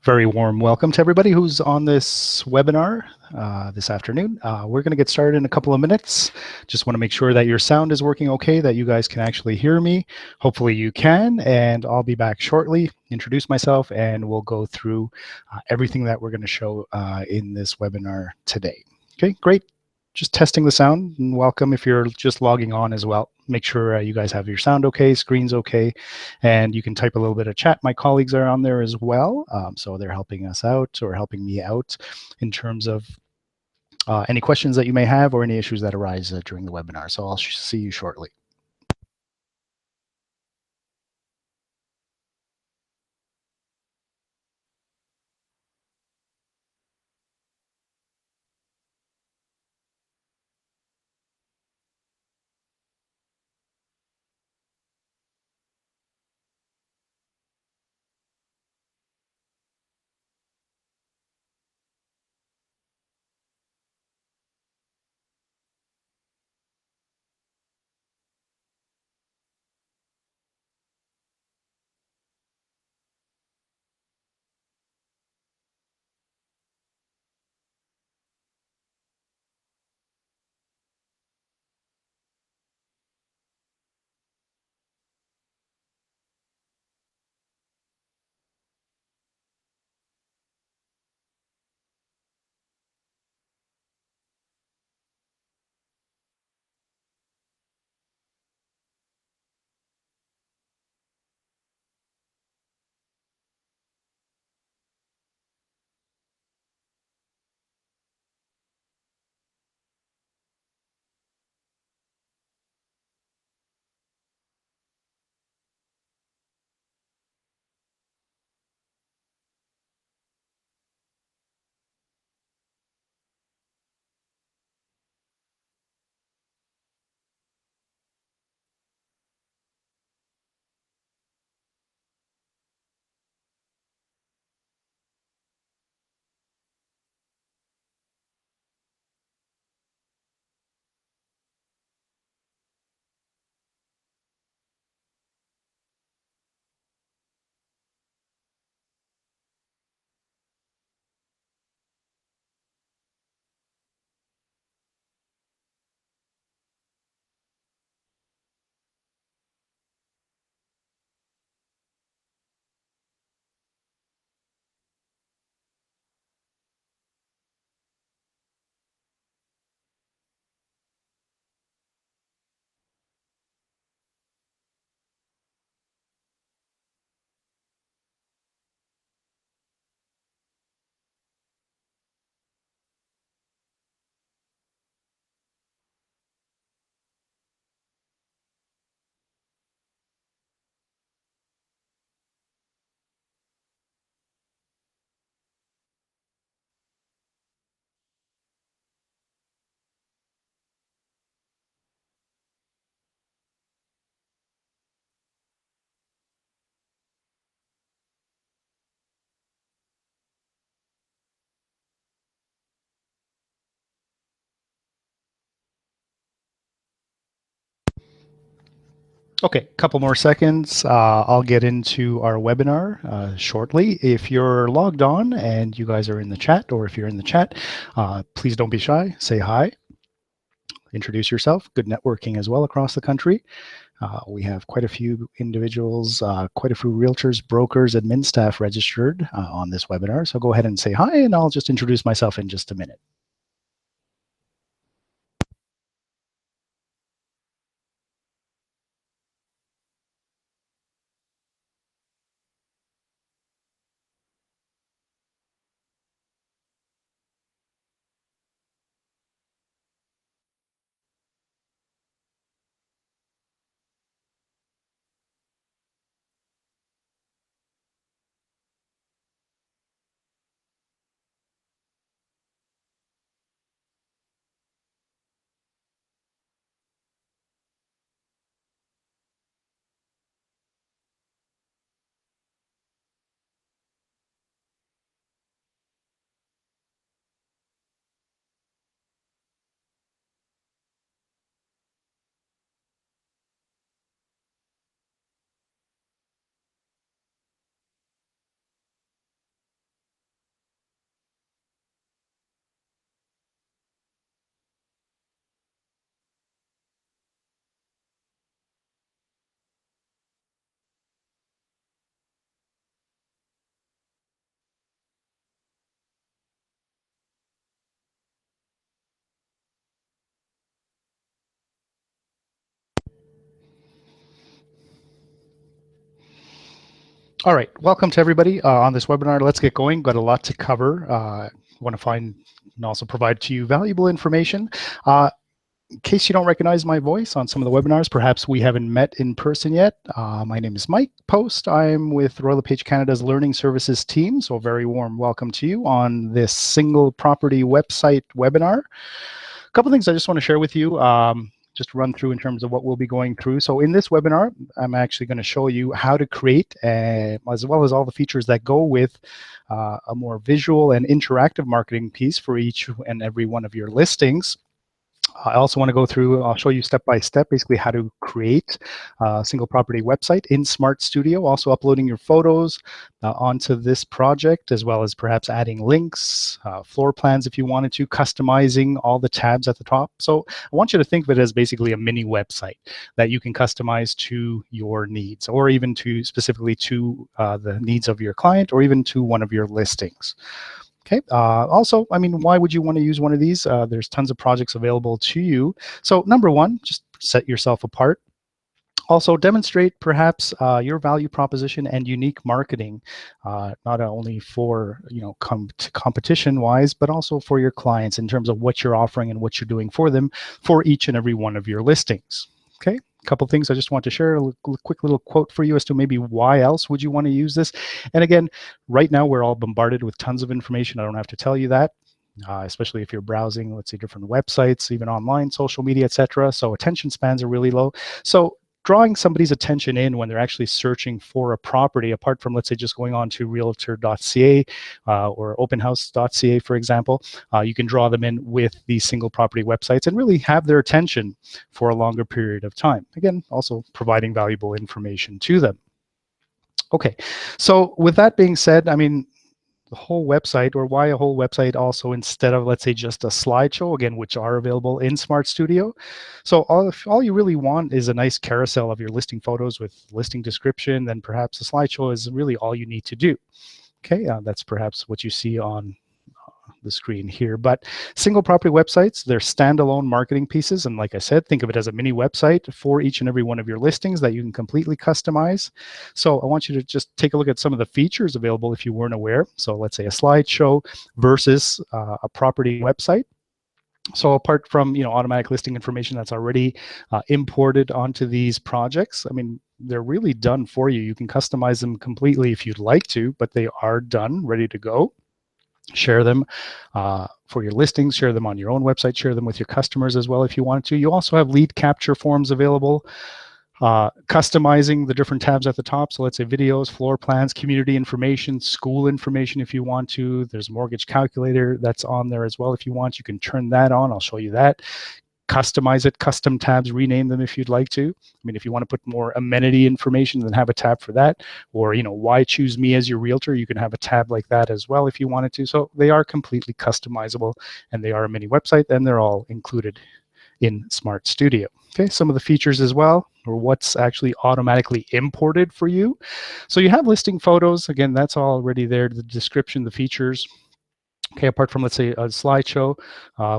Very warm welcome to everybody who's on this webinar this afternoon. We're going to get started in a couple of minutes. Just want to make sure that your sound is working okay, that you guys can actually hear me. Hopefully you can, and I'll be back shortly, introduce myself, and we'll go through everything that we're going to show in this webinar today. Okay, great. Just testing the sound, and welcome if you're just logging on as well. Make sure you guys have your sound okay, screen's okay, and you can type a little bit of chat. My colleagues are on there as well, so they're helping us out or helping me out in terms of any questions that you may have or any issues that arise during the webinar. So I'll see you shortly. Okay, a couple more seconds. I'll get into our webinar shortly. If you're logged on and you guys are in the chat, or if you're in the chat, please don't be shy. Say hi. Introduce yourself. Good networking as well across the country. We have quite a few individuals, quite a few realtors, brokers, admin staff registered on this webinar. So go ahead and say hi, and I'll just introduce myself in just a minute. All right, welcome to everybody on this webinar. Let's get going. Got a lot to cover. Want to find and also provide to you valuable information. In case you don't recognize my voice on some of the webinars, perhaps we haven't met in person yet. My name is Mike Post. I'm with Royal LePage Canada's Learning Services team, so a very warm welcome to you on this single property website webinar. A couple things I just want to share with you. Just run through in terms of what we'll be going through. So in this webinar, I'm actually going to show you how to create, as well as all the features that go with a more visual and interactive marketing piece for each and every one of your listings. I also want to go through, I'll show you step by step, basically how to create a single property website in Smart Studio, also uploading your photos onto this project, as well as perhaps adding links, floor plans if you wanted to, customizing all the tabs at the top. So I want you to think of it as basically a mini website that you can customize to your needs, or even to specifically to the needs of your client, or even to one of your listings. Okay. Also, I mean, why would you want to use one of these? There's tons of projects available to you. So number one, just set yourself apart. Also, demonstrate perhaps your value proposition and unique marketing, not only for competition-wise, but also for your clients in terms of what you're offering and what you're doing for them for each and every one of your listings. Okay, a couple things I just want to share, a quick little quote for you as to maybe why else would you want to use this. And again, right now we're all bombarded with tons of information. I don't have to tell you that. Especially if you're browsing, let's say, different websites, even online, social media, etc. So attention spans are really low. So drawing somebody's attention in when they're actually searching for a property, apart from, let's say, just going on to realtor.ca or openhouse.ca, for example, you can draw them in with these single property websites and really have their attention for a longer period of time. Again, also providing valuable information to them. Okay, so with that being said, I mean, the whole website, or why a whole website also instead of, let's say, just a slideshow, again, which are available in Smart Studio. So all you really want is a nice carousel of your listing photos with listing description, then perhaps a slideshow is really all you need to do. Okay, that's perhaps what you see on the screen here. But single property websites, they're standalone marketing pieces. And like I said, think of it as a mini website for each and every one of your listings that you can completely customize. So I want you to just take a look at some of the features available if you weren't aware. So let's say a slideshow versus a property website. So apart from, automatic listing information that's already imported onto these projects, I mean, they're really done for you. You can customize them completely if you'd like to, but they are done, ready to go. Share them for your listings, share them on your own website, share them with your customers as well if you wanted to. You also have lead capture forms available, customizing the different tabs at the top. So let's say videos, floor plans, community information, school information if you want to. There's a mortgage calculator that's on there as well if you want. You can turn that on. I'll show you that. Customize it, custom tabs, rename them if you'd like to. I mean, if you want to put more amenity information, then have a tab for that. Or, why choose me as your realtor? You can have a tab like that as well if you wanted to. So they are completely customizable, and they are a mini website, and they're all included in Smart Studio. Okay, some of the features as well, or what's actually automatically imported for you. So you have listing photos. Again, that's already there, the description, the features. Okay, apart from, let's say, a slideshow,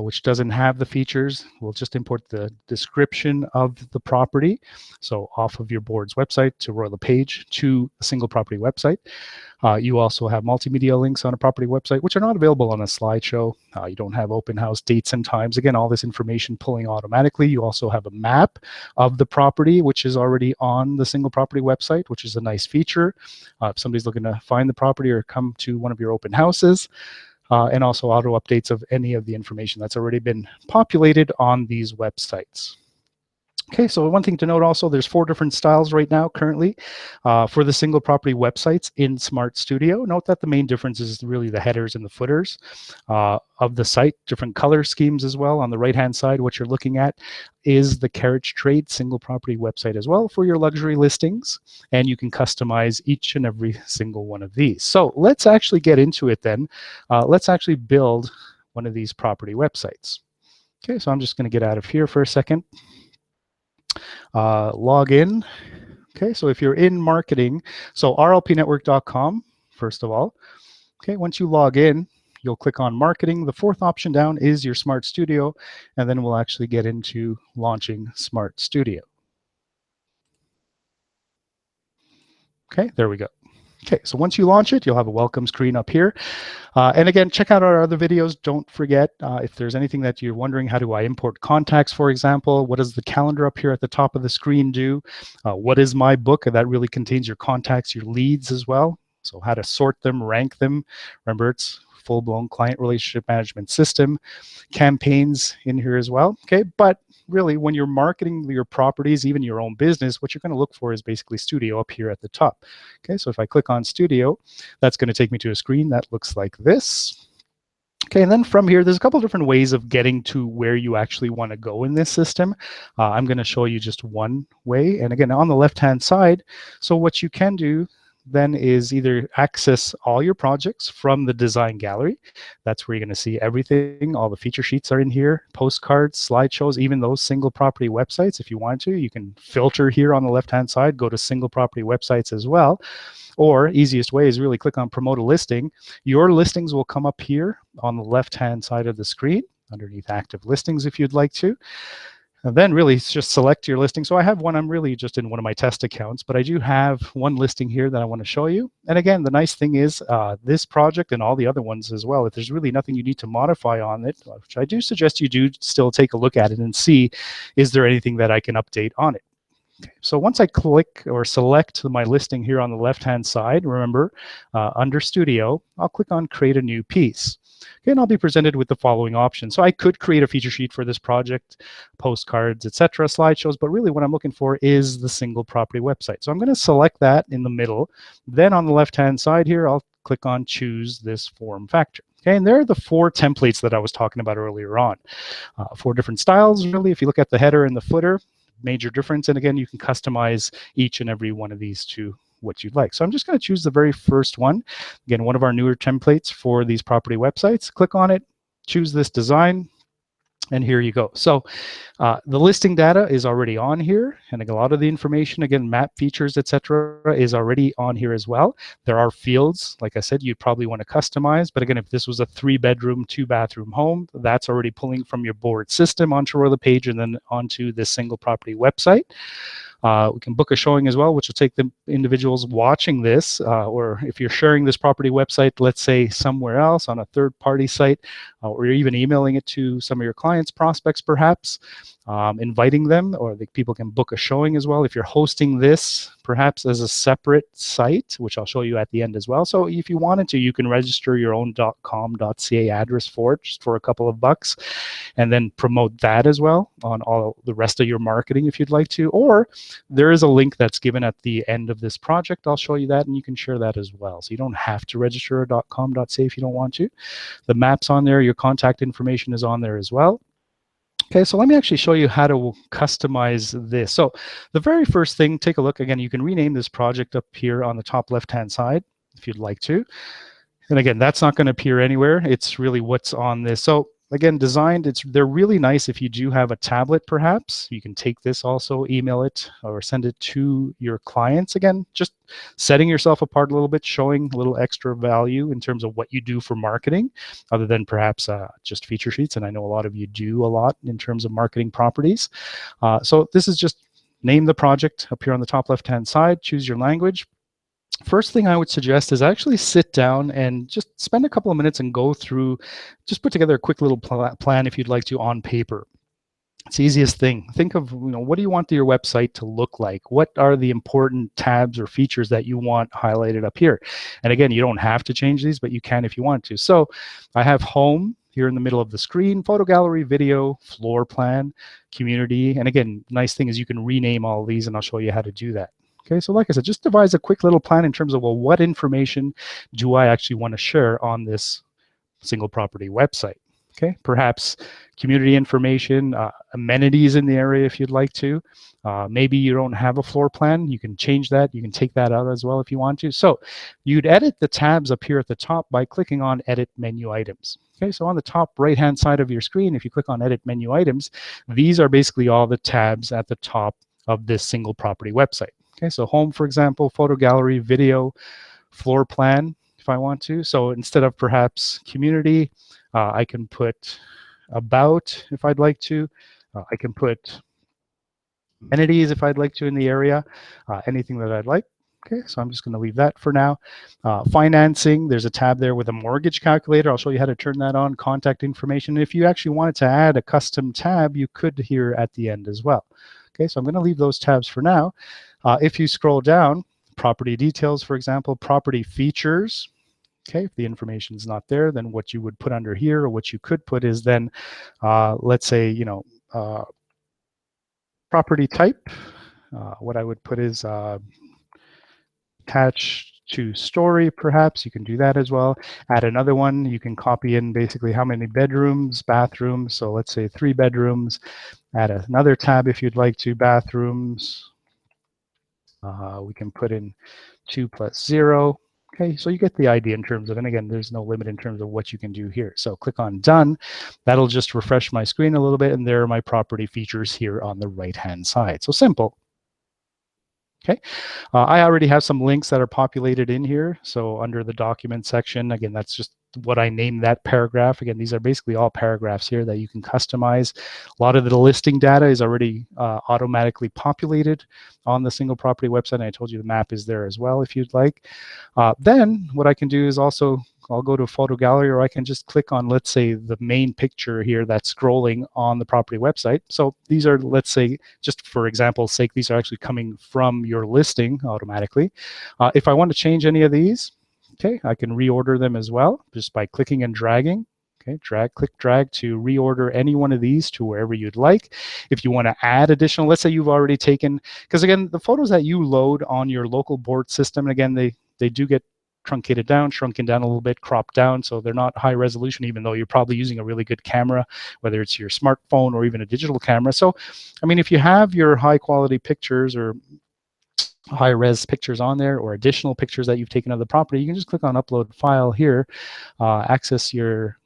which doesn't have the features, we'll just import the description of the property. So off of your board's website to Royal LePage to a single property website. You also have multimedia links on a property website, which are not available on a slideshow. You don't have open house dates and times. Again, all this information pulling automatically. You also have a map of the property, which is already on the single property website, which is a nice feature. If somebody's looking to find the property or come to one of your open houses. And also auto updates of any of the information that's already been populated on these websites. Okay, so one thing to note also, there's 4 different styles right now currently for the single property websites in Smart Studio. Note that the main difference is really the headers and the footers of the site, different color schemes as well. On the right-hand side, what you're looking at is the Carriage Trade single property website as well for your luxury listings, and you can customize each and every single one of these. So let's actually get into it then. Let's actually build one of these property websites. Okay, so I'm just going to get out of here for a second. Log in. Okay, so if you're in marketing, so rlpnetwork.com, first of all. Okay, once you log in, you'll click on marketing. The 4th option down is your Smart Studio, and then we'll actually get into launching Smart Studio. Okay, there we go. Okay, so once you launch it, you'll have a welcome screen up here. And again, check out our other videos. Don't forget, if there's anything that you're wondering, how do I import contacts, for example? What does the calendar up here at the top of the screen do? What is my book? That really contains your contacts, your leads as well. So how to sort them, rank them. Remember, it's full-blown client relationship management system. Campaigns in here as well. Okay, but really, when you're marketing your properties, even your own business, what you're going to look for is basically Studio up here at the top. Okay, so if I click on Studio, that's going to take me to a screen that looks like this. Okay, and then from here, there's a couple different ways of getting to where you actually want to go in this system. I'm going to show you just one way. And again, on the left-hand side, so what you can do then is either access all your projects from the design gallery. That's where you're going to see everything. All the feature sheets are in here, postcards, slideshows, even those single property websites. If you want to, you can filter here on the left-hand side, go to single property websites as well. Or easiest way is really click on promote a listing. Your listings will come up here on the left-hand side of the screen underneath active listings if you'd like to. And then really just select your listing. So I have one, I'm really just in one of my test accounts, but I do have one listing here that I want to show you. And again, the nice thing is this project and all the other ones as well, if there's really nothing you need to modify on it, which I do suggest you do still take a look at it and see, is there anything that I can update on it? Okay. So once I click or select my listing here on the left-hand side, remember, under Studio, I'll click on Create a New Piece. Okay, and I'll be presented with the following options. So I could create a feature sheet for this project, postcards, etc., slideshows, but really what I'm looking for is the single property website. So I'm going to select that in the middle. Then on the left-hand side here, I'll click on Choose this form factor. Okay, and there are the 4 templates that I was talking about earlier on. 4 different styles, really. If you look at the header and the footer, major difference. And again, you can customize each and every one of these to what you'd like. So I'm just going to choose the very first one. Again, one of our newer templates for these property websites. Click on it, choose this design, and here you go. So the listing data is already on here, and a lot of the information, again, map features, etc., is already on here as well. There are fields, like I said, you'd probably want to customize, but again, if this was a 3-bedroom, 2-bathroom home, that's already pulling from your board system onto the page and then onto this single property website. We can book a showing as well, which will take the individuals watching this, or if you're sharing this property website, let's say somewhere else on a third-party site, or you're even emailing it to some of your clients, prospects perhaps, inviting them, or the people can book a showing as well. If you're hosting this perhaps as a separate site, which I'll show you at the end as well. So if you wanted to, you can register your own .com.ca address for it just for a couple of bucks, and then promote that as well on all the rest of your marketing if you'd like to. Or there is a link that's given at the end of this project. I'll show you that, and you can share that as well. So you don't have to register a .com.ca if you don't want to. The map's on there. Your contact information is on there as well. Okay, so let me actually show you how to customize this. So the very first thing, take a look. Again, you can rename this project up here on the top left-hand side if you'd like to. And again, that's not going to appear anywhere. It's really what's on this. So again, designed, they're really nice if you do have a tablet, perhaps. You can take this also, email it, or send it to your clients. Again, just setting yourself apart a little bit, showing a little extra value in terms of what you do for marketing, other than perhaps just feature sheets. And I know a lot of you do a lot in terms of marketing properties. So this is just name the project up here on the top left-hand side, choose your language. First thing I would suggest is actually sit down and just spend a couple of minutes and go through, just put together a quick little plan if you'd like to on paper. It's the easiest thing. Think of, what do you want your website to look like? What are the important tabs or features that you want highlighted up here? And again, you don't have to change these, but you can if you want to. So I have home here in the middle of the screen, photo gallery, video, floor plan, community. And again, nice thing is you can rename all these, and I'll show you how to do that. Okay, so like I said, just devise a quick little plan in terms of, well, what information do I actually want to share on this single property website? Okay, perhaps community information, amenities in the area if you'd like to. Maybe you don't have a floor plan. You can change that. You can take that out as well if you want to. So you'd edit the tabs up here at the top by clicking on Edit Menu Items. Okay, so on the top right-hand side of your screen, if you click on Edit Menu Items, these are basically all the tabs at the top of this single property website. Okay, so home, for example, photo gallery, video, floor plan, if I want to. So instead of perhaps community, I can put about if I'd like to. I can put amenities if I'd like to in the area, anything that I'd like. Okay, so I'm just going to leave that for now. Financing, there's a tab there with a mortgage calculator. I'll show you how to turn that on. Contact information. If you actually wanted to add a custom tab, you could here at the end as well. Okay, so I'm going to leave those tabs for now. If you scroll down, property details, for example, property features. Okay, if the information is not there, then what you would put under here, or what you could put is then, let's say, property type. What I would put is attached to story, perhaps. You can do that as well. Add another one. You can copy in basically how many bedrooms, bathrooms. So let's say 3 bedrooms. Add another tab if you'd like to, bathrooms. We can put in 2 plus 0. Okay, so you get the idea in terms of, and again, there's no limit in terms of what you can do here. So click on done. That'll just refresh my screen a little bit, and there are my property features here on the right-hand side. So simple. Okay, I already have some links that are populated in here. So under the document section, again, that's just what I named that paragraph. Again, these are basically all paragraphs here that you can customize. A lot of the listing data is already automatically populated on the single property website. And I told you the map is there as well if you'd like. Then what I can do is also, I'll go to a photo gallery, or I can just click on, let's say, the main picture here that's scrolling on the property website. So these are, let's say, just for example's sake, these are actually coming from your listing automatically. If I want to change any of these, okay, I can reorder them as well just by clicking and dragging. Okay, click, drag to reorder any one of these to wherever you'd like. If you want to add additional, let's say you've already taken, because again, the photos that you load on your local board system, and again, they do get truncated down, shrunken down a little bit, cropped down, so they're not high resolution, even though you're probably using a really good camera, whether it's your smartphone or even a digital camera. So, I mean, if you have your high quality pictures or high res pictures on there, or additional pictures that you've taken of the property, you can just click on upload file here, access your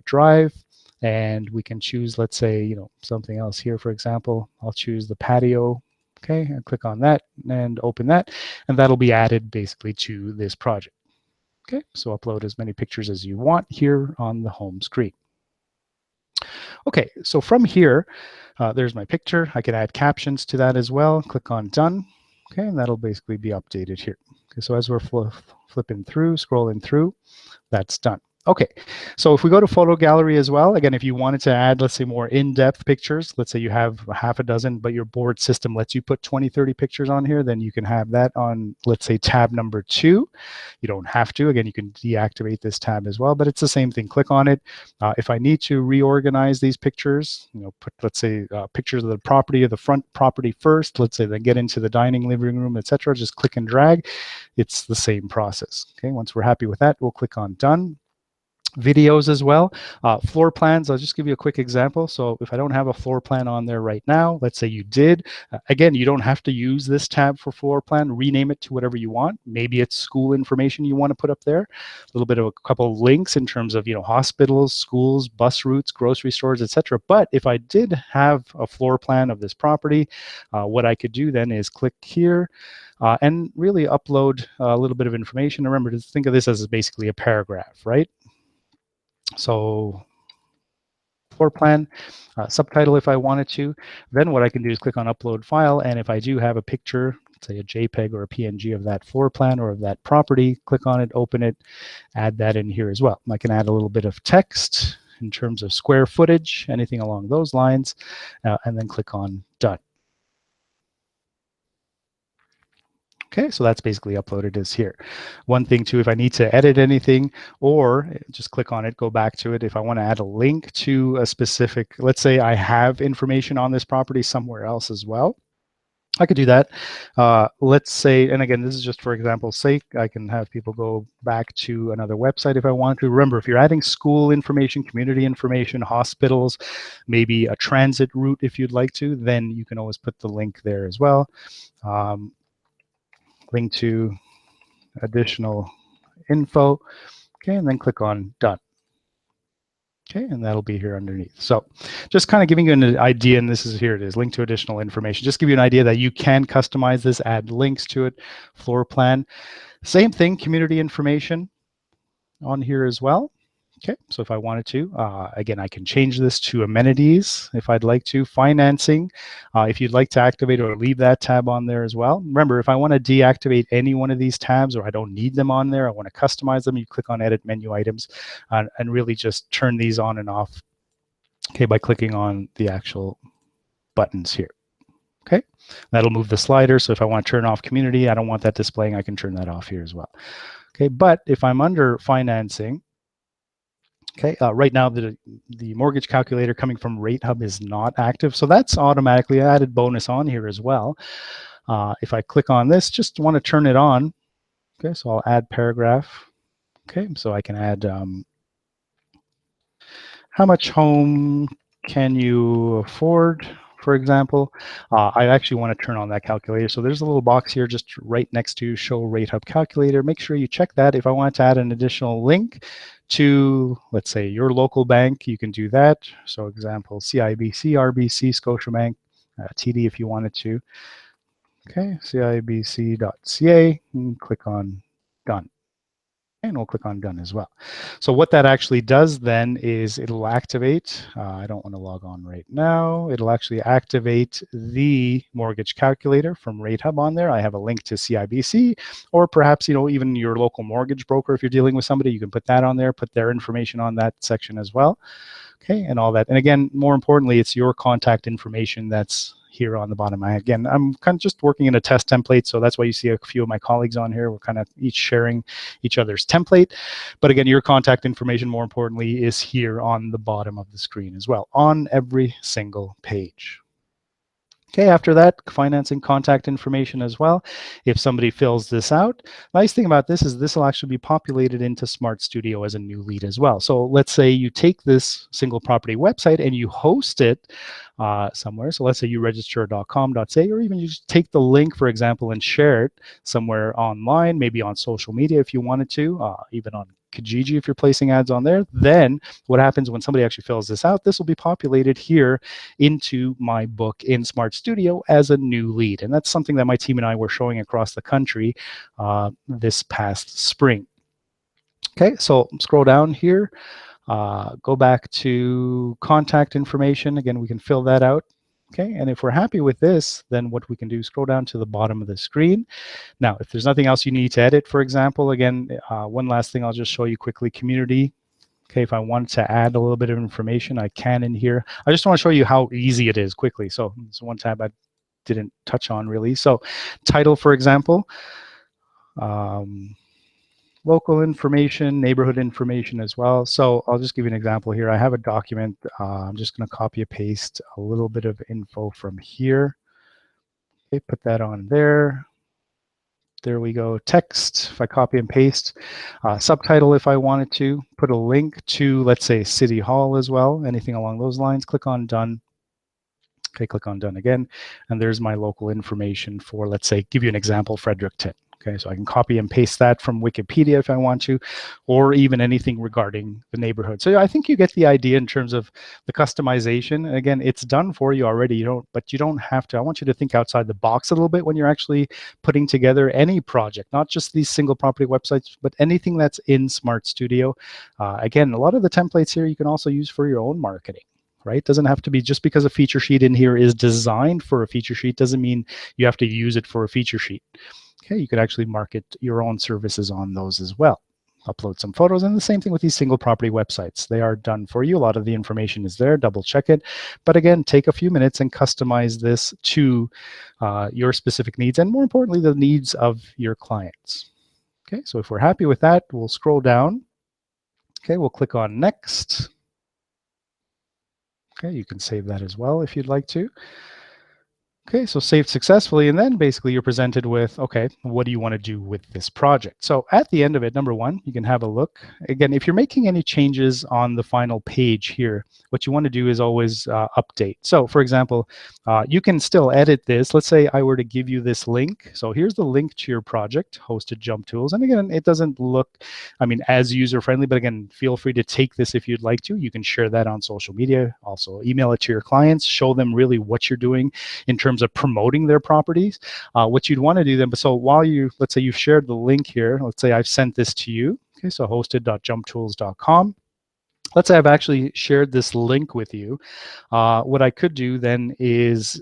drive, and we can choose, let's say, something else here. For example, I'll choose the patio. Okay, and click on that and open that, and that'll be added basically to this project. Okay, so upload as many pictures as you want here on the home screen. Okay, so from here, there's my picture. I can add captions to that as well. Click on done. Okay, and that'll basically be updated here. Okay, so as we're flipping through, scrolling through, that's done. Okay, so if we go to photo gallery as well, again, if you wanted to add, let's say, more in-depth pictures, let's say you have half a dozen, but your board system lets you put 20, 30 pictures on here, then you can have that on, let's say, tab number 2. You don't have to. Again, you can deactivate this tab as well, but it's the same thing. Click on it. If I need to reorganize these pictures, put, let's say, pictures of the property, of the front property first, let's say, then get into the dining, living room, etc. Just click and drag. It's the same process. Okay, once we're happy with that, we'll click on done. Videos as well. Floor plans, I'll just give you a quick example. So if I don't have a floor plan on there right now, let's say you did, again, you don't have to use this tab for floor plan. Rename it to whatever you want. Maybe it's school information you want to put up there. A little bit of a couple of links in terms of, hospitals, schools, bus routes, grocery stores, etc. But if I did have a floor plan of this property, what I could do then is click here and really upload a little bit of information. Remember to think of this as basically a paragraph, right? So floor plan, subtitle if I wanted to. Then what I can do is click on upload file, and if I do have a picture, say a JPEG or a PNG of that floor plan or of that property, click on it, open it, add that in here as well. I can add a little bit of text in terms of square footage, anything along those lines, and then click on done. Okay, so that's basically uploaded as here. One thing too, if I need to edit anything, or just click on it, go back to it. If I want to add a link to a specific, let's say I have information on this property somewhere else as well, I could do that. Let's say, and again, this is just for example's sake, I can have people go back to another website if I want to. Remember, if you're adding school information, community information, hospitals, maybe a transit route if you'd like to, then you can always put the link there as well. Link to additional info. Okay, and then click on done. Okay, and that'll be here underneath. So just kind of giving you an idea, and this is, here it is, link to additional information. Just give you an idea that you can customize this, add links to it, floor plan. Same thing, community information on here as well. Okay, so if I wanted to, again, I can change this to amenities if I'd like to, financing, if you'd like to activate or leave that tab on there as well. Remember, if I want to deactivate any one of these tabs or I don't need them on there, I want to customize them, you click on edit menu items and really just turn these on and off, okay, by clicking on the actual buttons here. Okay, that'll move the slider. So if I want to turn off community, I don't want that displaying, I can turn that off here as well. Okay, but if I'm under financing, okay, right now the mortgage calculator coming from RateHub is not active, so that's automatically added bonus on here as well. If I click on this, just want to turn it on. Okay, so I'll add paragraph. Okay, so I can add how much home can you afford, for example. I actually want to turn on that calculator. So there's a little box here just right next to show RateHub calculator. Make sure you check that. If I want to add an additional link to, let's say, your local bank, you can do that. So example, CIBC, RBC, Scotiabank, TD if you wanted to. Okay, CIBC.ca, and click on done. And we'll click on done as well. So what that actually does then is it'll activate, I don't want to log on right now, it'll actually activate the mortgage calculator from RateHub on there. I have a link to CIBC, or perhaps, you know, even your local mortgage broker, if you're dealing with somebody, you can put that on there, put their information on that section as well. Okay, and all that. And again, more importantly, it's your contact information that's here on the bottom. Again, I'm kind of just working in a test template, so that's why you see a few of my colleagues on here. We're kind of each sharing each other's template. But again, your contact information, more importantly, is here on the bottom of the screen as well, on every single page. Okay, after that, financing contact information as well. If somebody fills this out, nice thing about this is this will actually be populated into Smart Studio as a new lead as well. So let's say you take this single property website and you host it somewhere. So let's say you register.com.ca, or even you just take the link, for example, and share it somewhere online, maybe on social media if you wanted to, even on Kijiji if you're placing ads on there. Then what happens when somebody actually fills this out, this will be populated here into my book in Smart Studio as a new lead. And that's something that my team and I were showing across the country this past spring. Okay, so scroll down here, go back to contact information. Again, we can fill that out. Okay, and if we're happy with this, then what we can do is scroll down to the bottom of the screen. Now, if there's nothing else you need to edit, for example, again, one last thing I'll just show you quickly, community. Okay, if I want to add a little bit of information, I can in here. I just want to show you how easy it is quickly. So it's one tab I didn't touch on really. So title, for example, local information, neighborhood information as well. So I'll just give you an example here. I have a document. I'm just going to copy and paste a little bit of info from here. Okay, put that on there. There we go. Text, if I copy and paste, subtitle if I wanted to, put a link to, let's say, City Hall as well, anything along those lines, click on done. Okay, click on done again. And there's my local information for, let's say, give you an example, Fredericton. Okay, so I can copy and paste that from Wikipedia if I want to, or even anything regarding the neighborhood. So I think you get the idea in terms of the customization. Again, it's done for you already, but you don't have to. I want you to think outside the box a little bit when you're actually putting together any project, not just these single property websites, but anything that's in Smart Studio. Again, a lot of the templates here you can also use for your own marketing. Right? Doesn't have to be just because a feature sheet in here is designed for a feature sheet doesn't mean you have to use it for a feature sheet. Okay, you could actually market your own services on those as well. Upload some photos, and the same thing with these single property websites. They are done for you. A lot of the information is there. Double check it. But again, take a few minutes and customize this to your specific needs, and more importantly, the needs of your clients. Okay, so if we're happy with that, we'll scroll down. Okay, we'll click on next. Okay, you can save that as well if you'd like to. Okay, so saved successfully, and then basically you're presented with, okay, what do you want to do with this project? So at the end of it, number one, you can have a look. Again, if you're making any changes on the final page here, what you want to do is always update. So for example, you can still edit this. Let's say I were to give you this link. So here's the link to your project, Hosted Jump Tools. And again, it doesn't look, I mean, as user-friendly, but again, feel free to take this if you'd like to. You can share that on social media, also email it to your clients, show them really what you're doing in terms of promoting their properties, what you'd want to do then. But so while you, let's say you've shared the link here, let's say I've sent this to you. Okay, so hosted.jumptools.com. let's say I've actually shared this link with you. What I could do then is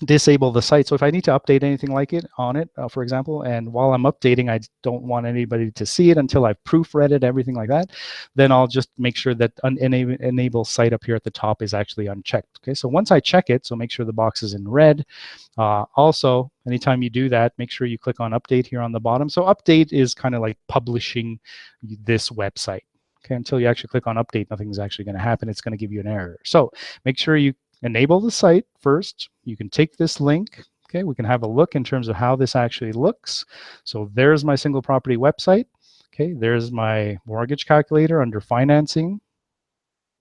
disable the site. So if I need to update anything like it on it, for example, and while I'm updating, I don't want anybody to see it until I've proofread it, everything like that, then I'll just make sure that enable site up here at the top is actually unchecked. Okay, so once I check it, so make sure the box is in red. Also, anytime you do that, make sure you click on update here on the bottom. So update is kind of like publishing this website. Okay, until you actually click on update, nothing's actually going to happen. It's going to give you an error. So make sure you enable the site first. You can take this link. Okay, we can have a look in terms of how this actually looks. So there's my single property website. Okay, there's my mortgage calculator under financing.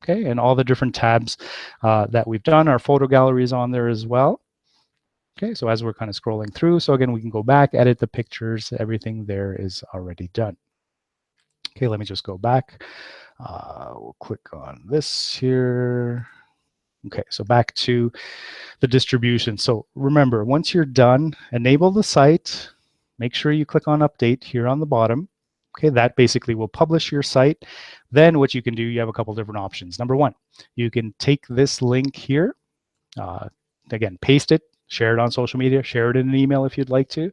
Okay, and all the different tabs that we've done. Our photo gallery is on there as well. Okay, so as we're kind of scrolling through, so again, we can go back, edit the pictures, everything there is already done. Okay, let me just go back. We'll click on this here. Okay, so back to the distribution. So remember, once you're done, enable the site, make sure you click on update here on the bottom. Okay, that basically will publish your site. Then what you can do, you have a couple different options. Number one, you can take this link here, again, paste it, share it on social media, share it in an email if you'd like to.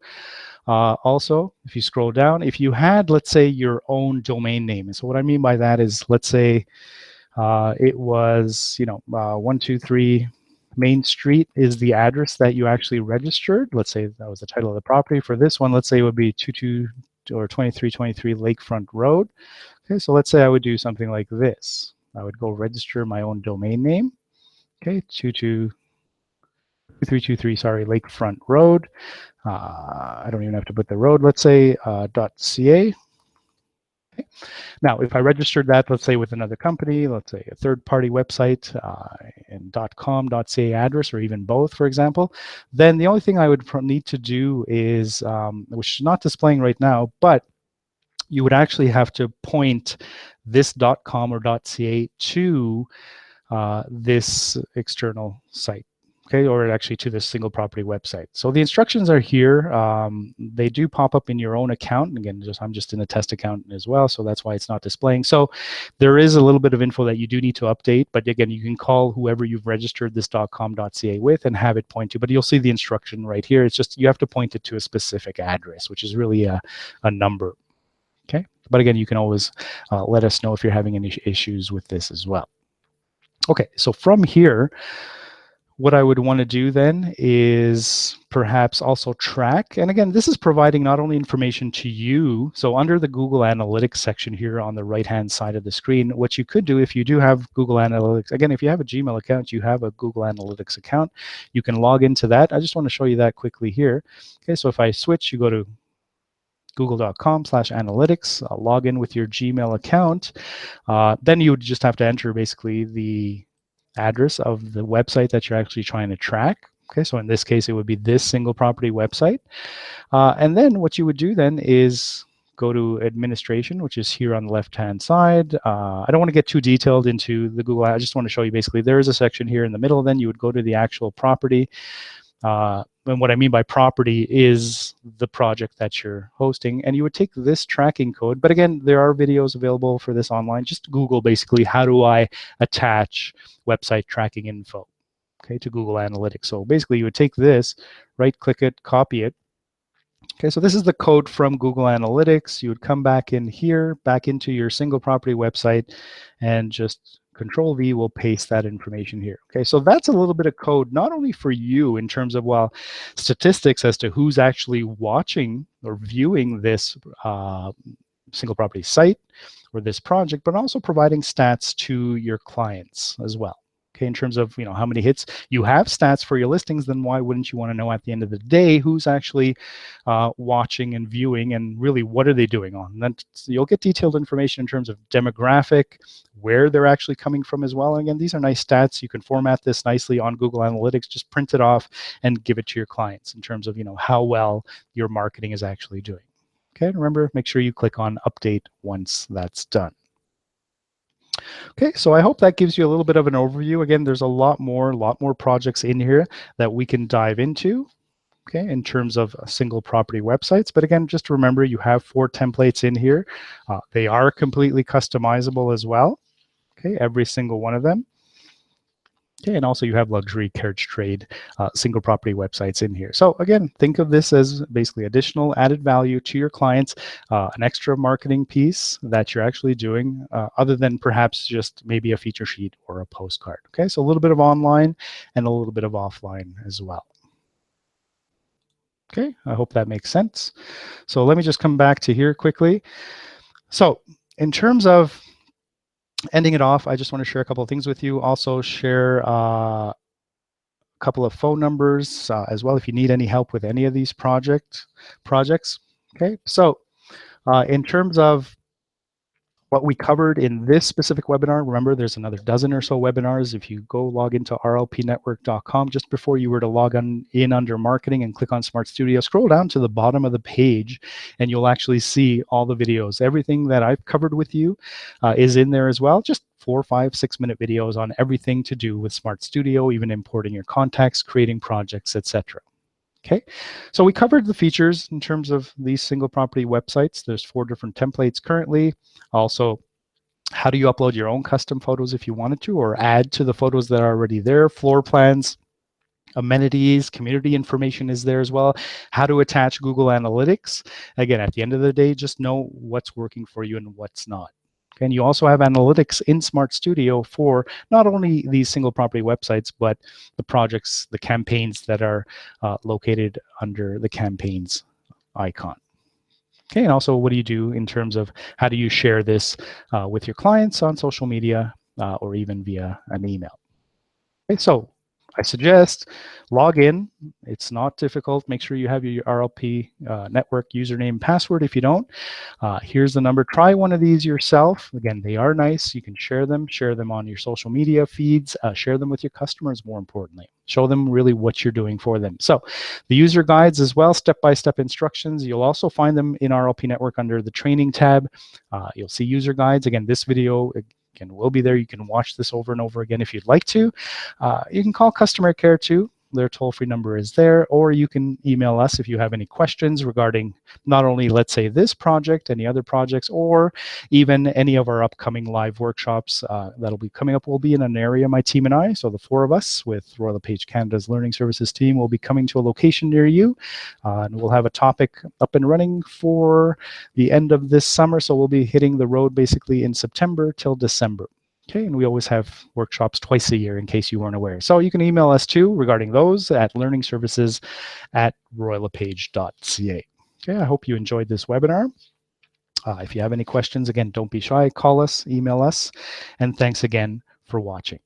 Also, if you scroll down, if you had, let's say, your own domain name. And so what I mean by that is, let's say, it was, 123 Main Street is the address that you actually registered. Let's say that was the title of the property. For this one, let's say it would be 2323 Lakefront Road. Okay, so let's say I would do something like this. I would go register my own domain name. Okay, 2323, sorry, Lakefront Road. I don't even have to put the road. Let's say .ca. Okay. Now, if I registered that, let's say with another company, let's say a third-party website and .com, .ca address, or even both, for example, then the only thing I would need to do is, which is not displaying right now, but you would actually have to point this .com or .ca to this external site. Okay, or actually to this single property website. So the instructions are here. They do pop up in your own account. Again, I'm just in a test account as well, so that's why it's not displaying. So there is a little bit of info that you do need to update, but again, you can call whoever you've registered this .com, .ca with and have it point to, but you'll see the instruction right here. It's just you have to point it to a specific address, which is really a number. Okay, but again, you can always let us know if you're having any issues with this as well. Okay, so from here, what I would want to do then is perhaps also track. And again, this is providing not only information to you. So under the Google Analytics section here on the right-hand side of the screen, what you could do if you do have Google Analytics, again, if you have a Gmail account, you have a Google Analytics account, you can log into that. I just want to show you that quickly here. Okay, so if I switch, you go to google.com/analytics, log in with your Gmail account. Then you would just have to enter basically the address of the website that you're actually trying to track. Okay, so in this case, it would be this single property website. And then what you would do then is go to administration, which is here on the left-hand side. I don't want to get too detailed into the Google. I just want to show you basically there is a section here in the middle. Then you would go to the actual property. And what I mean by property is the project that you're hosting, and you would take this tracking code. But again, there are videos available for this online. Just Google basically, how do I attach website tracking info, okay, to Google Analytics. So basically you would take this, right click it, copy it. Okay, so this is the code from Google Analytics. You would come back in here, back into your single property website, and just Control V will paste that information here. Okay, so that's a little bit of code, not only for you in terms of, well, statistics as to who's actually watching or viewing this single property site or this project, but also providing stats to your clients as well. Okay, in terms of, how many hits you have stats for your listings, then why wouldn't you want to know at the end of the day who's actually watching and viewing, and really what are they doing on that? You'll get detailed information in terms of demographic, where they're actually coming from as well. And again, these are nice stats. You can format this nicely on Google Analytics, just print it off and give it to your clients in terms of, how well your marketing is actually doing. Okay, remember, make sure you click on update once that's done. Okay, so I hope that gives you a little bit of an overview. Again, there's a lot more projects in here that we can dive into, okay, in terms of single property websites. But again, just remember, you have 4 templates in here. They are completely customizable as well. Okay, every single one of them. Okay, and also you have luxury, carriage trade, single property websites in here. So again, think of this as basically additional added value to your clients, an extra marketing piece that you're actually doing other than perhaps just maybe a feature sheet or a postcard. Okay, so a little bit of online and a little bit of offline as well. Okay, I hope that makes sense. So let me just come back to here quickly. So in terms of ending it off, I just want to share a couple of things with you. Also share a couple of phone numbers as well if you need any help with any of these projects. Okay, so in terms of what we covered in this specific webinar, remember there's another dozen or so webinars. If you go log into rlpnetwork.com, just before you were to log in under marketing and click on Smart Studio, scroll down to the bottom of the page and you'll actually see all the videos. Everything that I've covered with you is in there as well. Just 4, 5, 6-minute videos on everything to do with Smart Studio, even importing your contacts, creating projects, etc. Okay, so we covered the features in terms of these single property websites. There's 4 different templates currently. Also, how do you upload your own custom photos if you wanted to, or add to the photos that are already there, floor plans, amenities, community information is there as well. How to attach Google Analytics. Again, at the end of the day, just know what's working for you and what's not. And you also have analytics in Smart Studio for not only these single property websites, but the projects, the campaigns that are located under the campaigns icon. Okay, and also what do you do in terms of how do you share this with your clients on social media or even via an email? Okay, so I suggest log in. It's not difficult. Make sure you have your RLP network username password. If you don't, here's the number. Try one of these yourself. Again, they are nice. You can share them on your social media feeds, share them with your customers, more importantly. Show them really what you're doing for them. So the user guides as well, step-by-step instructions. You'll also find them in RLP Network under the training tab. You'll see user guides. Again, this video will be there. You can watch this over and over again if you'd like to. You can call customer care too. Their toll-free number is there, or you can email us if you have any questions regarding not only, let's say, this project, any other projects, or even any of our upcoming live workshops that'll be coming up. We'll be in an area, my team and I, so the 4 of us with Royal LePage Canada's Learning Services team will be coming to a location near you, and we'll have a topic up and running for the end of this summer, so we'll be hitting the road basically in September till December. Okay, and we always have workshops twice a year in case you weren't aware. So you can email us too regarding those at learningservices@royallepage.ca. Okay, I hope you enjoyed this webinar. If you have any questions, again, don't be shy. Call us, email us, and thanks again for watching.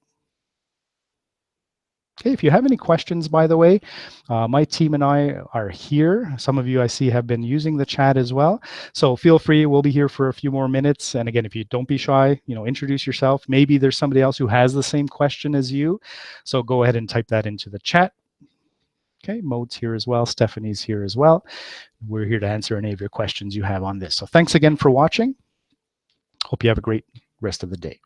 Okay, if you have any questions, by the way, my team and I are here. Some of you I see have been using the chat as well. So feel free, we'll be here for a few more minutes. And again, if you don't be shy, introduce yourself. Maybe there's somebody else who has the same question as you. So go ahead and type that into the chat. Okay, Maud's here as well. Stephanie's here as well. We're here to answer any of your questions you have on this. So thanks again for watching. Hope you have a great rest of the day.